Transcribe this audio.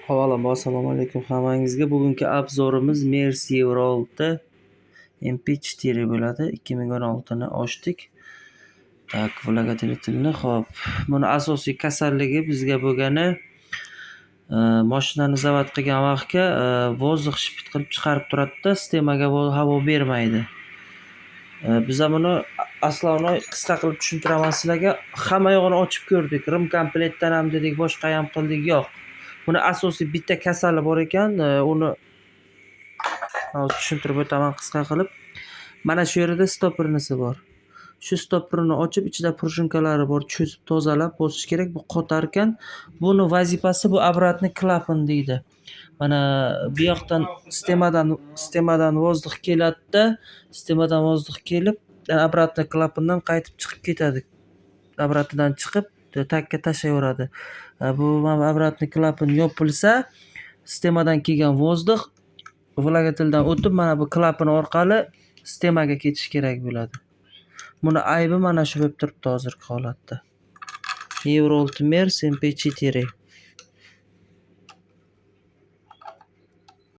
Avvalambor assalomu alaykum hammangizga. Bugungi obzorimiz Mercy Euro 6 MP4 bo'ladi. 2016 ni ochdik. Tak, dvigatelini. Xo'p, buni asosiy kasalligi bizga bo'lgani mashinani zavod qilgan vaqtga vozdux shipit qilib chiqarib turadi-da, sistemaga havo bermaydi. Biz buni aslonoy qisqa qilib tushuntiraman sizlarga. Hamma yog'ini ochib ko'rdik. Rim komplektdan ham dedik, boshqa ham qildik, yo'q. Buni asosiy bitta kasali bor ekan, uni tushuntirib o'taman qisqa qilib. Mana shu yerda stopernisi bor. Shu stopperni ochib, ichida prujinkalari bor, cho'zib tozalab bosish kerak. Bu qotar ekan. Buni vazifasi bu обратный klapan deydi. Mana bu yoqdan sistemadan vozdux keladi-da, sistemadan vozdux kelib, обратный klapandan qaytib chiqib ketadi. Обратныйdan chiqib, takka tashlayveradi. Bu обратный klapan yopilsa, sistemadan kelgan vozdux dvigateldan o'tib, mana bu klapan orqali sistemaga ketish kerak bo'ladi. Buni aybi mana shu bo'lib turibdi hozirgi holatda. Euro 6 Mercy MP4.